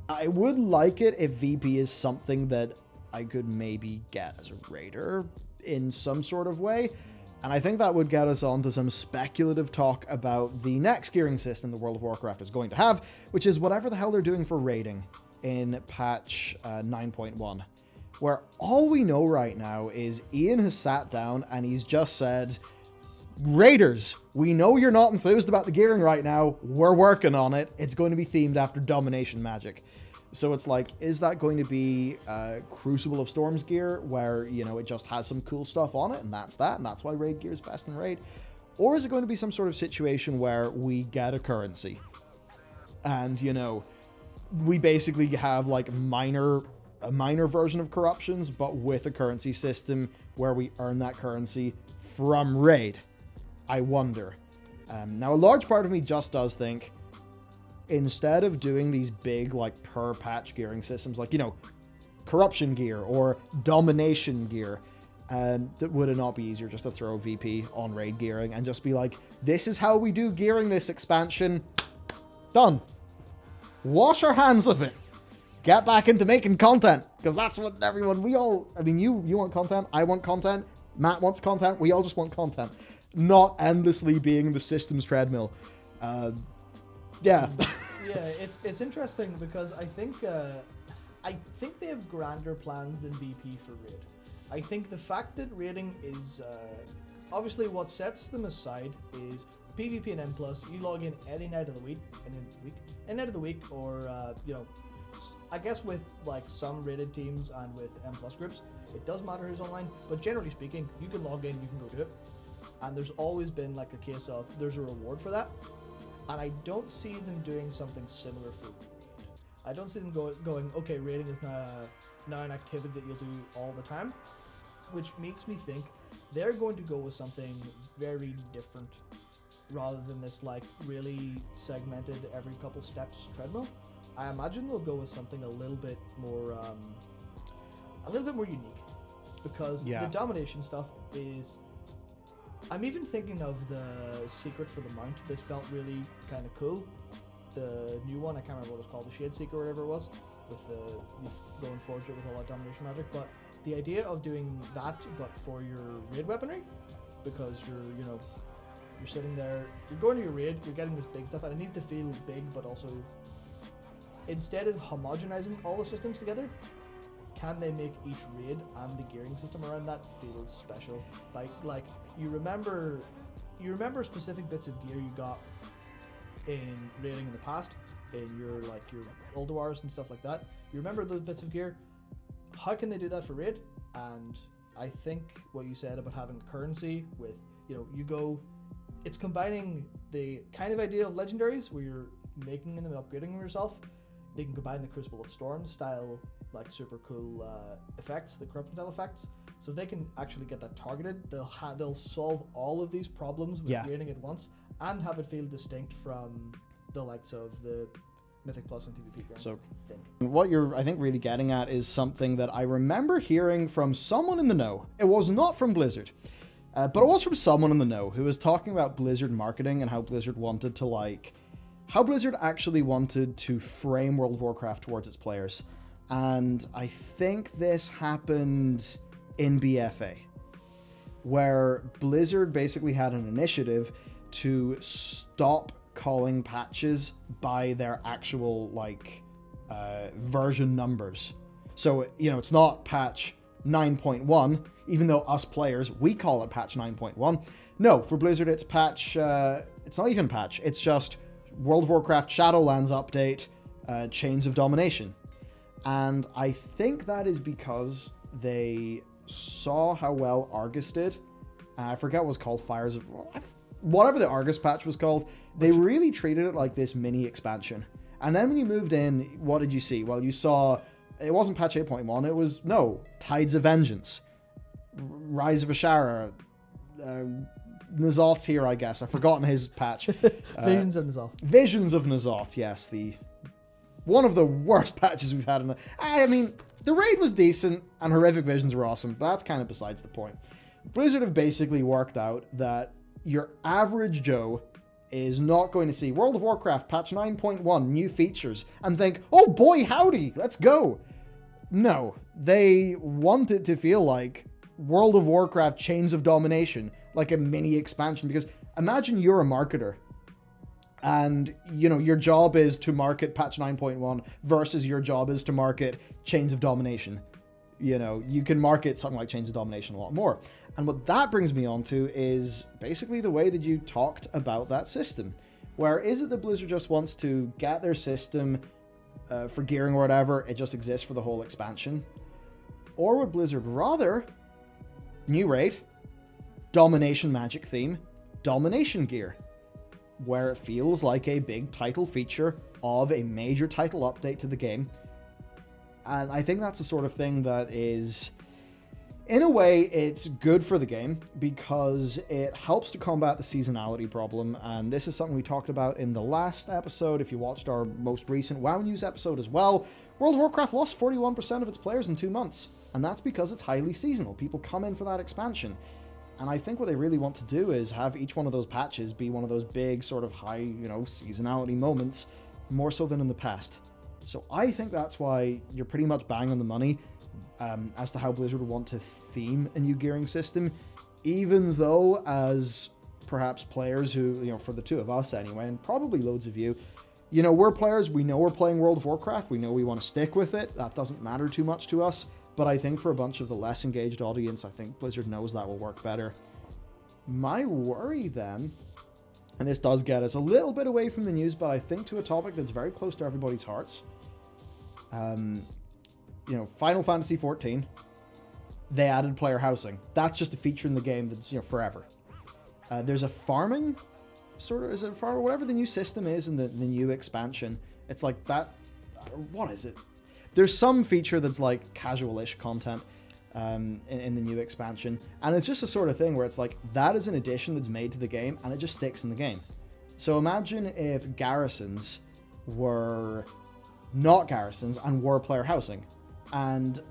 I would like it if VP is something that I could maybe get as a raider in some sort of way. And I think that would get us on to some speculative talk about the next gearing system the World of Warcraft is going to have, which is whatever the hell they're doing for raiding in patch 9.1. Where all we know right now is Ian has sat down and he's just said, Raiders, we know you're not enthused about the gearing right now. We're working on it. It's going to be themed after domination magic. So it's like, is that going to be Crucible of Storms gear where, you know, it just has some cool stuff on it and that's why raid gear is best in raid? Or is it going to be some sort of situation where we get a currency and, you know, we basically have like a minor version of corruptions, but with a currency system where we earn that currency from raid? I wonder. Now, a large part of me just does think, instead of doing these big, like, per patch gearing systems, like, you know, corruption gear or domination gear, would it not be easier just to throw VP on raid gearing and just be like, this is how we do gearing this expansion. Done. Wash our hands of it. Get back into making content, because that's what everyone, you want content, I want content, Matt wants content, we all just want content. Not endlessly being the system's treadmill. Yeah. Yeah, it's interesting because I think they have grander plans than VP for raid. I think the fact that raiding is obviously what sets them aside is PvP and N+. You log in any night of the week, or you know, I guess with like some rated teams and with N+ groups, it does matter who's online. But generally speaking, you can log in, you can go do it, and there's always been like a case of there's a reward for that. And I don't see them doing something similar for raid. I don't see them going, okay, raiding is now an activity that you'll do all the time, which makes me think they're going to go with something very different rather than this like really segmented every couple steps treadmill. I imagine they'll go with something a little bit more unique, because the domination stuff is. I'm even thinking of the secret for the mount that felt really kind of cool. The new one, I can't remember what it's called, the Shade Seeker or whatever it was, with you go and forge it with all that domination magic. But the idea of doing that, but for your raid weaponry, because you're sitting there, you're going to your raid, you're getting this big stuff, and it needs to feel big, but also instead of homogenizing all the systems together, can they make each raid and the gearing system around that feel special? Like you remember specific bits of gear you got in raiding in the past, in your Ulduars and stuff like that. You remember those bits of gear. How can they do that for raid? And I think what you said about having currency with, it's combining the kind of idea of legendaries where you're making them and upgrading them yourself. They can combine the Crucible of Storms style, like super cool effects, the corruption style effects. So if they can actually get that targeted, they'll solve all of these problems with raiding at once and have it feel distinct from the likes of the Mythic Plus and PvP ground. So I think what you're, I think, really getting at is something that I remember hearing from someone in the know. It was not from Blizzard, but it was from someone in the know who was talking about Blizzard marketing and how Blizzard wanted to how Blizzard actually wanted to frame World of Warcraft towards its players. And I think this happened in BFA, where Blizzard basically had an initiative to stop calling patches by their actual version numbers. So, it's not patch 9.1, even though us players, we call it patch 9.1. No, for Blizzard, it's patch, it's not even patch, it's just World of Warcraft Shadowlands update, Chains of Domination. And I think that is because they saw how well Argus did. I forget what it was called, Fires of... Whatever the Argus patch was called, they really treated it like this mini expansion. And then when you moved in, what did you see? Well, you saw... It wasn't patch 8.1, it was... No, Tides of Vengeance. Rise of Ashara. N'Zoth's here, I guess. I've forgotten his patch. Visions of N'Zoth. Visions of N'Zoth, yes. One of the worst patches we've had. The raid was decent, and Horrific Visions were awesome, but that's kind of besides the point. Blizzard have basically worked out that your average Joe is not going to see World of Warcraft patch 9.1 new features and think, oh boy, howdy, let's go. No, they want it to feel like World of Warcraft Chains of Domination, like a mini expansion. Because imagine you're a marketer and, you know, your job is to market patch 9.1 versus your job is to market Chains of Domination. You know, you can market something like Chains of Domination a lot more. And what that brings me on to is basically the way that you talked about that system. Where is it that Blizzard just wants to get their system for gearing or whatever, it just exists for the whole expansion? Or would Blizzard rather new raid, domination magic theme, domination gear, where it feels like a big title feature of a major title update to the game? And I think that's the sort of thing that is, in a way, it's good for the game because it helps to combat the seasonality problem. And this is something we talked about in the last episode. If you watched our most recent WoW News episode as well, World of Warcraft lost 41% of its players in 2 months. And that's because it's highly seasonal. People come in for that expansion. And I think what they really want to do is have each one of those patches be one of those big sort of high, you know, seasonality moments, more so than in the past. So I think that's why you're pretty much bang on the money as to how Blizzard would want to theme a new gearing system, even though as perhaps players who, you know, for the two of us anyway, and probably loads of you, you know, we're players, we know we're playing World of Warcraft, we know we want to stick with it, that doesn't matter too much to us, but I think for a bunch of the less engaged audience, I think Blizzard knows that will work better. My worry then, and this does get us a little bit away from the news, but I think to a topic that's very close to everybody's hearts. You know, Final Fantasy XIV, they added player housing. That's just a feature in the game that's, you know, forever. There's a farming, sort of, is it farming? Whatever the new system is in the new expansion. It's like that, what is it? There's some feature that's like casual-ish content in the new expansion. And it's just a sort of thing where it's like, that is an addition that's made to the game and it just sticks in the game. So imagine if garrisons were not garrisons and were player housing. And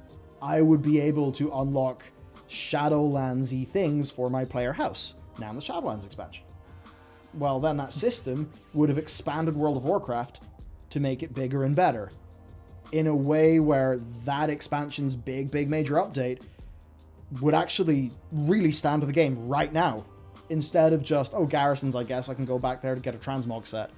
I would be able to unlock Shadowlands-y things for my player house, now in the Shadowlands expansion. Well, then that system would have expanded World of Warcraft to make it bigger and better, in a way where that expansion's big major update would actually really stand to the game right now, instead of just, oh, garrisons, I guess I can go back there to get a transmog set.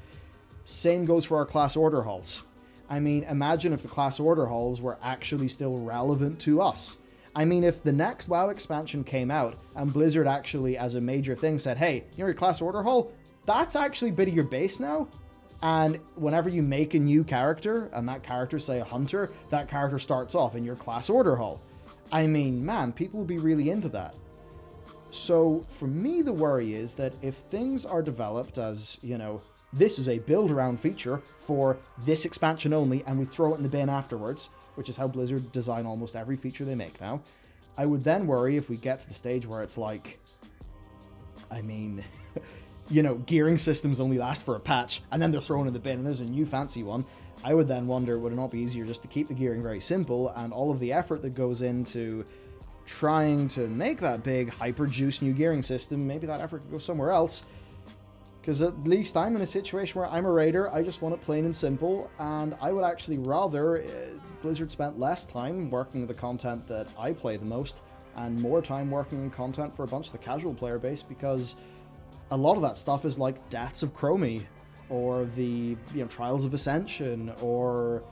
Same goes for our class order halls. I mean, imagine if the class order halls were actually still relevant to us. I mean, if the next WoW expansion came out and Blizzard actually, as a major thing, said, hey, you know your class order hall? That's actually a bit of your base now. And whenever you make a new character, and that character, say a hunter, that character starts off in your class order hall. I mean, man, people would be really into that. So for me, the worry is that if things are developed as, you know, this is a build-around feature for this expansion only, and we throw it in the bin afterwards, which is how Blizzard design almost every feature they make now, I would then worry if we get to the stage where it's like, I mean, you know, gearing systems only last for a patch, and then they're thrown in the bin, and there's a new fancy one. I would then wonder, would it not be easier just to keep the gearing very simple, and all of the effort that goes into trying to make that big, hyper-juice new gearing system, maybe that effort could go somewhere else. Because at least I'm in a situation where I'm a raider, I just want it plain and simple, and I would actually rather Blizzard spent less time working the content that I play the most, and more time working on content for a bunch of the casual player base, because a lot of that stuff is like Deaths of Chromie, or the, you know, Trials of Ascension, or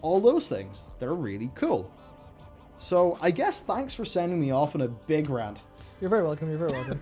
all those things. They're really cool. So I guess thanks for sending me off on a big rant. You're very welcome, you're very welcome.